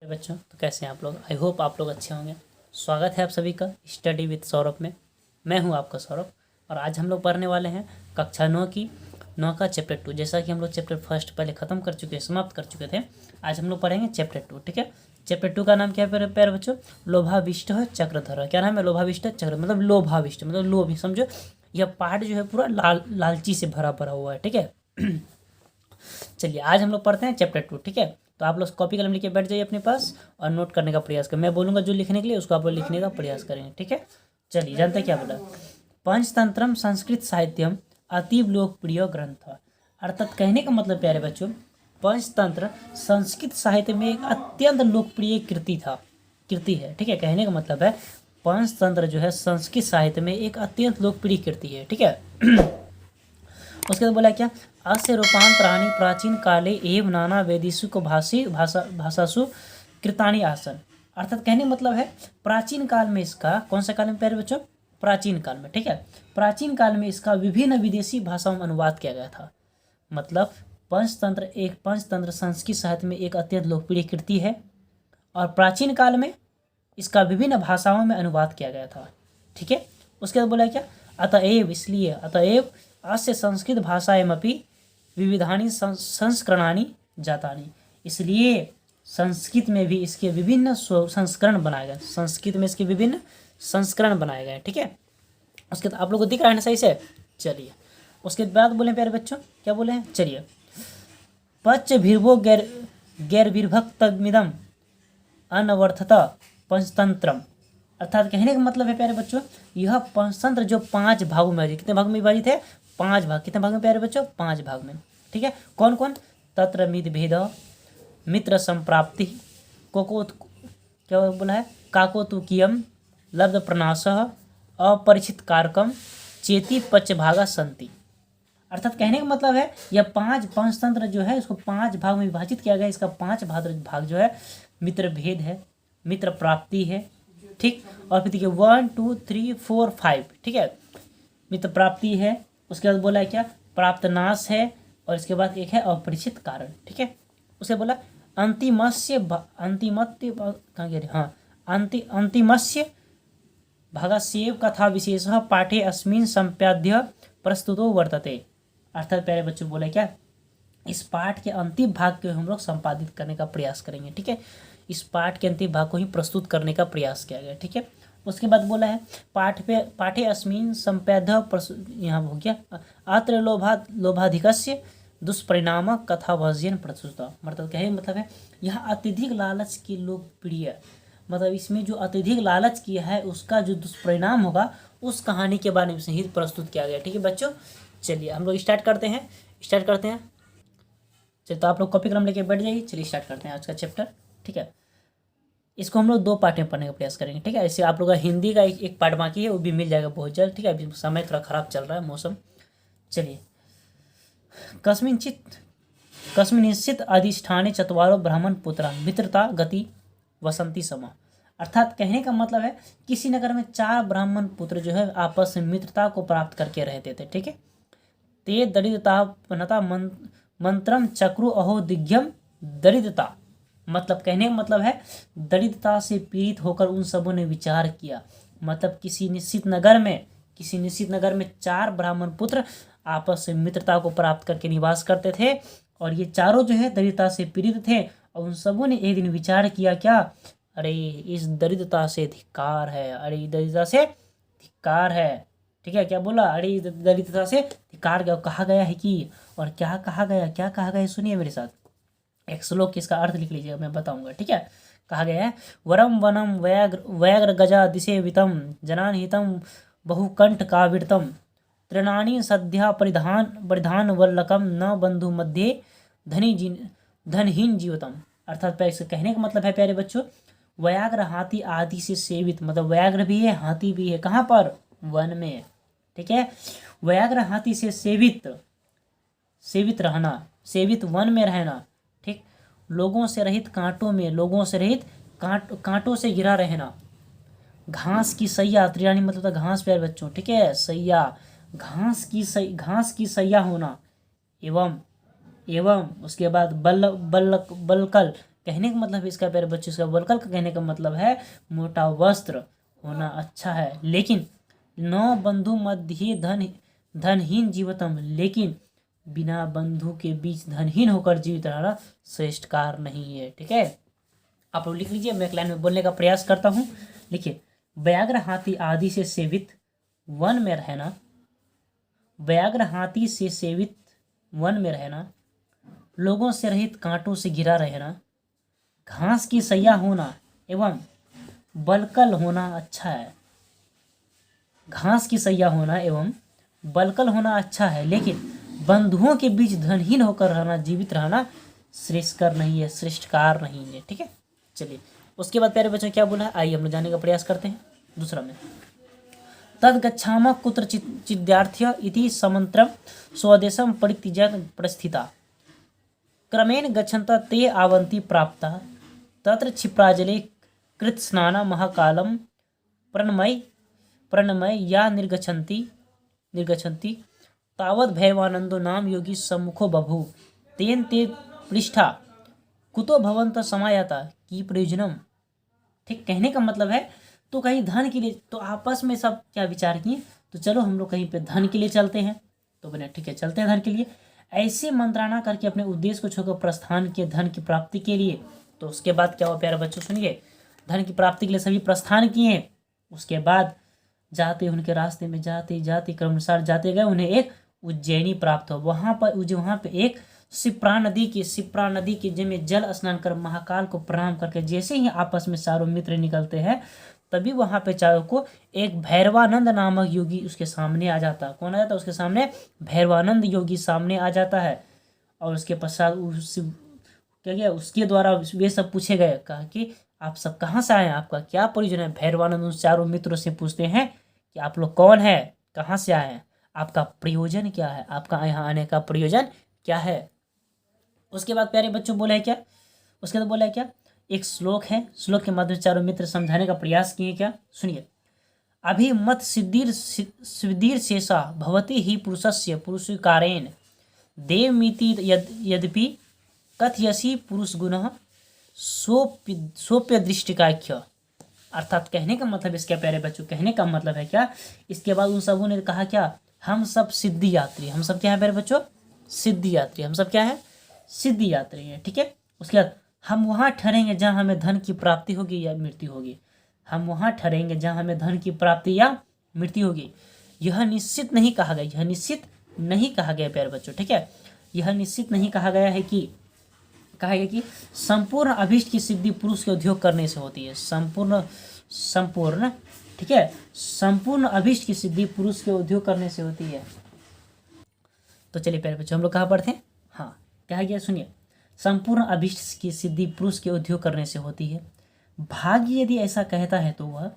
बच्चों, तो कैसे हैं आप लोग। आई होप आप लोग अच्छे होंगे। स्वागत है आप सभी का स्टडी विद सौरभ में। मैं हूं आपका सौरभ और आज हम लोग पढ़ने वाले हैं कक्षा 9 का चैप्टर 2। जैसा कि हम लोग चैप्टर फर्स्ट पहले ख़त्म कर चुके हैं, समाप्त कर चुके थे। आज हम लोग पढ़ेंगे चैप्टर 2। ठीक है, चैप्टर 2 का नाम क्या है प्यारे बच्चों? लोभाविष्ट चक्रधर। क्या नाम है? लोभाविष्ट चक्र, मतलब लोभाविष्ट मतलब लोभी, समझो। यह पाठ जो है पूरा लालची से भरा भरा हुआ है। ठीक है चलिए आज हम लोग पढ़ते हैं चैप्टर 2। ठीक है, तो आप लोग कॉपी कलम लेके बैठ जाइए अपने पास और नोट करने का प्रयास करें। मैं बोलूँगा जो लिखने के लिए, उसको आप लोग लिखने का प्रयास करेंगे। ठीक है, चलिए जानते हैं क्या बोला। पंचतंत्रम संस्कृत साहित्यम अतीव लोकप्रिय ग्रंथ। अर्थात कहने का मतलब प्यारे बच्चों, पंचतंत्र संस्कृत साहित्य में एक अत्यंत लोकप्रिय कृति है। ठीक है, कहने का मतलब है पंचतंत्र जो है संस्कृत साहित्य में एक अत्यंत लोकप्रिय कृति है। ठीक है उसके बाद बोला क्या? अस्य रूपांतराणि प्राचीन काले एवं नाना वेदिषु को भाषासु कृतानि आसन। अर्थात कहने का मतलब है प्राचीन काल में इसका, कौन सा काल में प्यारे बच्चों? प्राचीन काल में। ठीक है, प्राचीन काल में इसका विभिन्न विदेशी भाषाओं में अनुवाद किया गया था। मतलब पंचतंत्र संस्कृत साहित्य में एक अत्यंत लोकप्रिय कृति है और प्राचीन काल में इसका विभिन्न भाषाओं में अनुवाद किया गया था। ठीक है, उसके बाद बोला क्या? अतएव अस्य संस्कृत भाषायामपि विविधानि संस्करणानि जातानि। इसलिए संस्कृत में भी इसके विभिन्न संस्करण बनाए गए। संस्कृत में इसके विभिन्न संस्करण बनाए गए। ठीक है, उसके बाद आप लोग को दिख रहा है ना सही से? चलिए उसके बाद बोले प्यारे बच्चों, क्या बोले हैं? चलिए, पच्च भीर्भो गैर विभक्तमिदम अनवर्थता पंचतंत्रम। अर्थात कहने का मतलब है प्यारे बच्चों, यह पंचतंत्र जो 5 भागों में, कितने भाग में विभाजित है? 5 भाग। कितने भाग में प्यारे बच्चों? 5 भाग में। ठीक है, कौन कौन? तत्र मिद भेद, मित्र संप्राप्ति, क्या बोला है? काकोतुकीयम, लब्ध प्रनाश, अपरिचित कारकम, चेती पच्चभागा संति। अर्थात कहने का मतलब है यह 5 पंचतंत्र जो है इसको 5 भाग में विभाजित किया गया। इसका 5 भाग जो है मित्र भेद है, मित्र प्राप्ति है, ठीक, और फिर देखिए 1 2 3 4 5। ठीक है, मित्र प्राप्ति है, उसके बाद बोला है क्या? प्राप्त नाश है, और इसके बाद एक है अपरिचित कारण। ठीक है, उसे बोला अंतिमस्य भागस्यैव कथा विशेषः पाठे अस्मिन् सम्पाद्य प्रस्तुतो वर्तते। अर्थात प्यारे बच्चों बोले क्या? इस पाठ के अंतिम भाग को हम लोग संपादित करने का प्रयास करेंगे। ठीक है, इस पाठ के अंतिम भाग को ही प्रस्तुत करने का प्रयास किया गया। ठीक है, उसके बाद बोला है पाठे अस्मिन् सम्पाद्य, यहाँ हो गया अत्र लोभाधिकस्य दुष्परिणाम कथाभाष्येन प्रस्तुत। मतलब क्या है? मतलब है यह अत्यधिक लालच की लोकप्रिय, मतलब इसमें जो अत्यधिक लालच किया है उसका जो दुष्परिणाम होगा उस कहानी के बारे में ही प्रस्तुत किया गया। ठीक है बच्चों, चलिए हम लोग स्टार्ट करते हैं। चलिए तो आप लोग कॉपी कलम लेके बैठ जाइए। चलिए स्टार्ट करते हैं आज का चैप्टर। ठीक है, इसको हम लोग 2 पार्ट में पढ़ने का प्रयास करेंगे। ठीक है, ऐसे आप लोग का हिंदी का एक पार्ट बाकी है, वो भी मिल जाएगा बहुत जल्द। ठीक है, अभी समय थोड़ा खराब चल रहा है, मौसम। चलिए, कस्मिंश्चित् अधिष्ठाने चत्वारो ब्राह्मण पुत्रा मित्रता गति वसंती समा। अर्थात कहने का मतलब है किसी नगर में 4 ब्राह्मण पुत्र जो है आपस में मित्रता को प्राप्त करके रहते थे। ठीक है, ते दरिद्रता मंत्रम चक्रु अहो दिग्घ्यम दरिद्रता। मतलब कहने का मतलब है दरिद्रता से पीड़ित होकर उन सबों ने विचार किया। मतलब किसी निश्चित नगर में 4 ब्राह्मण पुत्र आपस में मित्रता को प्राप्त करके निवास करते थे, और ये चारों जो है दरिद्रता से पीड़ित थे। और उन सबों ने एक दिन विचार किया, क्या? अरे इस दरिद्रता से धिक्कार है, अरे दरिद्रता से धिक्कार है। ठीक है, क्या बोला? अरे दरिद्रता से धिक्कार कहा गया है कि, और क्या कहा गया सुनिए मेरे साथ। एक श्लोक इसका अर्थ लिख लीजिएगा, मैं बताऊंगा। ठीक है, कहा गया है वरम वनम व्याघ्र गजा दिशेवितम जनानहितम बहुकंठ काविरतम तृणानि सद्या परिधान वल्लकम न बंधु मध्य धनहीन जीवतम। अर्थात इसका कहने का मतलब है प्यारे बच्चों, व्याघ्र हाथी आदि से सेवित, मतलब व्याघ्र भी है हाथी भी है, कहाँ पर? वन में। ठीक है, व्याघ्र हाथी से सेवित वन में रहना। ठीक, लोगों से रहित कांटों से घिरा रहना। घास की सैया, त्रियाणी मतलब घास प्यारे बच्चों। ठीक है, सैया, घास की सैया होना। एवं उसके बाद बलकल कहने का मतलब इसका प्यारे बच्चों, इसका वल्कल का कहने का मतलब है मोटा वस्त्र होना अच्छा है, लेकिन नौ बंधु मध्य धनहीन जीवतम, लेकिन बिना बंधु के बीच धनहीन होकर जीवित रहना श्रेष्ठ कार्य नहीं है। ठीक है, आप लोग लिख लीजिए, मैं एक लाइन में बोलने का प्रयास करता हूँ। लिखिए, व्याघ्र हाथी आदि से सेवित वन में रहना, व्याघ्र हाथी से सेवित वन में रहना, लोगों से रहित कांटों से घिरा रहना, घास की सैया होना एवं बलकल होना अच्छा है। घास की सैया होना एवं बलकल होना अच्छा है, लेकिन बंधुओं के बीच धनहीन होकर रहना, जीवित रहना श्रेष्ठकर नहीं है, श्रेष्ठकार नहीं है। ठीक है, चलिए उसके बाद प्यारे बच्चों क्या बोला है, आइए हम लोग जानने का प्रयास करते हैं। दूसरा में, तद गच्छामः कुत्र चिद्यार्थ्य इति समन्त्रम स्वदेशम परित्यज्य प्रस्थिता, क्रमेण गच्छन्तः ते आवन्ति प्राप्ता, तत्र क्षिप्राजले कृत स्नान महाकालम प्रणमय या निर्गच्छन्ति तावद भैवानंदो नाम योगी सम्मुखो बभू, तेन ते पृष्ठा कुतो भवंत समायाता की प्रयोजनम। ठीक, कहने का मतलब है तो कहीं धन के लिए, तो आपस में सब क्या विचार किए, तो चलो हम लोग कहीं पे धन के लिए चलते हैं। तो बने ठीक है, चलते हैं धन के लिए। ऐसे मंत्राणा करके अपने उद्देश्य को छोड़कर प्रस्थान किए धन की प्राप्ति के लिए। तो उसके बाद क्या हुआ प्यारे बच्चों, सुनिए, धन की प्राप्ति के लिए सभी प्रस्थान किए। उसके बाद जाते उनके रास्ते में जाते जाते क्रमानुसार जाते गए, उन्हें एक उज्जैनी प्राप्त हो। वहाँ पे एक शिप्रा नदी के जिसमें जल स्नान कर महाकाल को प्रणाम करके जैसे ही आपस में चारों मित्र निकलते हैं, तभी वहाँ पे चारों को एक भैरवानंद नामक योगी उसके सामने आ जाता है। कौन आ जाता है उसके सामने? भैरवानंद योगी सामने आ जाता है। और उसके पश्चात क्या गया, उसके द्वारा वे सब पूछे गए, कहा कि आप सब कहाँ से आए हैं, आपका क्या प्रयोजन है। भैरवानंद उन चारों मित्रों से पूछते हैं कि आप लोग कौन है, कहाँ से आए हैं, आपका प्रयोजन क्या है, आपका यहाँ आने का प्रयोजन क्या है। उसके बाद प्यारे बच्चों बोला है क्या, उसके बाद बोला है क्या, एक श्लोक है, श्लोक के माध्यम से चारों मित्र समझाने का प्रयास किए। क्या, सुनिए, अभिमत सिद्धिर शेषा भवति ही पुरुषस्य पुरुषकारेण देवमिति यद्यपि कथयसि पुरुष गुणः सोप्य दृष्टिकाख्य। अर्थात कहने का मतलब इसके प्यारे बच्चों, कहने का मतलब है क्या, इसके बाद उन सबों ने कहा क्या, हम सब सिद्धि यात्री, हम सब क्या है प्यारे बच्चों, सिद्धि यात्री, हम सब क्या है, सिद्धि यात्री हैं। ठीक है, उसके बाद हम वहाँ ठहरेंगे जहाँ हमें धन की प्राप्ति होगी या मृत्यु होगी, हम वहाँ ठहरेंगे जहाँ हमें धन की प्राप्ति या मृत्यु होगी। यह निश्चित नहीं कहा गया, यह निश्चित नहीं कहा गया प्यारे बच्चों। ठीक है, यह निश्चित नहीं कहा गया है कि, कहा गया कि संपूर्ण अभीष्ट की सिद्धि पुरुष के उद्योग करने से होती है। संपूर्ण ठीक है, संपूर्ण अभीष्ट की सिद्धि पुरुष के उद्योग करने से होती है। तो चलिए प्यारे बच्चों, हम लोग कहाँ पढ़ते हैं, हाँ कहा गया, सुनिए, संपूर्ण अभीष्ट की सिद्धि पुरुष के उद्योग करने से होती है। भाग्य यदि ऐसा कहता है तो वह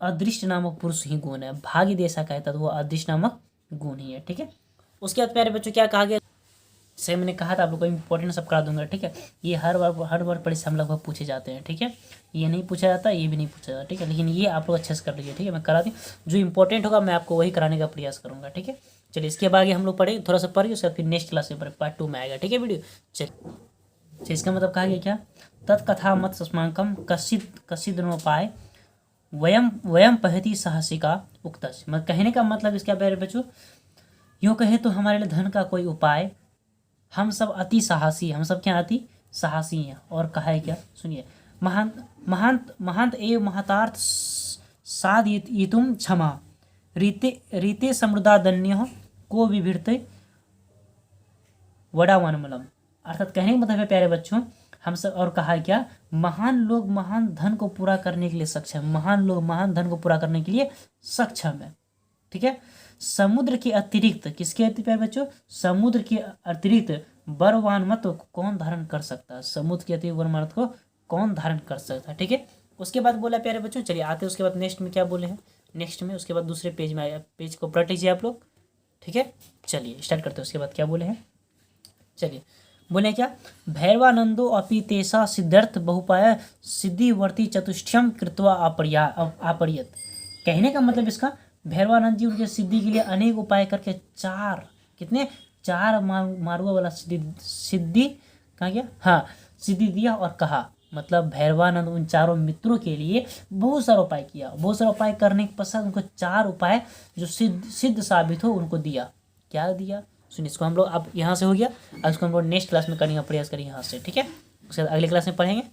अदृष्ट नामक पुरुष ही गुण है। भाग्य यदि ऐसा कहता है तो वह अदृष्ट नामक गुण ही है। ठीक है, उसके बाद प्यारे बच्चों क्या कहा गया, से मैंने कहा था आप लोग को इंपॉर्टेंट सब करा दूंगा। ठीक है, ये हर बार परीक्षा हम लगभग पूछे जाते हैं। ठीक है, ये नहीं पूछा जाता, ये भी नहीं पूछा जाता। ठीक है, लेकिन ये आप लोग अच्छे से कर लीजिए। ठीक है, मैं करा दी, जो इंपॉर्टेंट होगा मैं आपको वही कराने का प्रयास करूँगा। ठीक है, चलिए इसके बाद हम लोग पढ़े, थोड़ा सा पढ़िए, उसके बाद फिर नेक्स्ट क्लास में पढ़े, पार्ट 2 में आएगा। ठीक है वीडियो, चलिए इसका मतलब कहा गया क्या, तत्कथा मत सस्मांकम कसिद नोपाय वयम पहती साहसिका उक्तस। मतलब कहने का मतलब इसका प्यारे बच्चों, यूँ कहे तो हमारे लिए धन का कोई उपाय, हम सब अति साहसी, हम सब क्या अति साहसी हैं। और कहा है क्या, सुनिए, महांत एवं महतार्थ साधयितुम क्षमा रीते समृद्धादन्य को विभिड़ते वडावनमलम। अर्थात कहने का मतलब है प्यारे बच्चों, हम सब, और कहा है क्या, महान लोग महान धन को पूरा करने के लिए सक्षम, महान लोग महान धन को पूरा करने के लिए सक्षम है। ठीक है, समुद्र के अतिरिक्त, किसके अतिरिक्त प्यारे बच्चों, समुद्र के अतिरिक्त बरवानमत को कौन धारण कर सकता है, समुद्र के अतिरिक्त बरवानमत को कौन धारण कर सकता है। ठीक है, उसके बाद बोला प्यारे बच्चों, चलिए आते उसके बाद नेक्स्ट में क्या बोले हैं, नेक्स्ट में उसके बाद दूसरे पेज में आया, पेज को पलट लीजिए आप लोग। ठीक है, चलिए स्टार्ट करते हैं। उसके बाद क्या बोले हैं, चलिए बोले क्या, भैरवानंदो अपि तेषा सिद्धार्थ बहुपाय सिद्धिवर्ती चतुष्टयम कृत्वा अपरियत। कहने का मतलब इसका, भैरवानंद जी उनके सिद्धि के लिए अनेक उपाय करके चार मारुआ वाला सिद्धि कहा गया, हाँ सिद्धि दिया और कहा, मतलब भैरवानंद उन चारों मित्रों के लिए बहुत सारा उपाय किया। बहुत सारा उपाय करने के पश्चात उनको 4 उपाय जो सिद्ध साबित हो उनको दिया। क्या दिया सुनिए, इसको हम लोग अब यहाँ से हो गया, अब इसको हम लोग नेक्स्ट क्लास में करने का प्रयास करेंगे यहाँ से, ठीक है। उसके बाद अगले क्लास में पढ़ेंगे,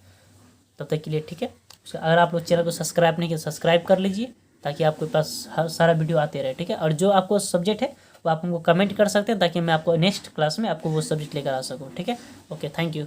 तब तक के लिए ठीक है। अगर आप लोग चैनल को सब्सक्राइब नहीं किया सब्सक्राइब कर लीजिए, ताकि आपके पास हर सारा वीडियो आते रहे, ठीक है। और जो आपको सब्जेक्ट है वो आप हमको कमेंट कर सकते हैं, ताकि मैं आपको नेक्स्ट क्लास में आपको वो सब्जेक्ट लेकर आ सकूँ, ठीक है। Okay, thank you.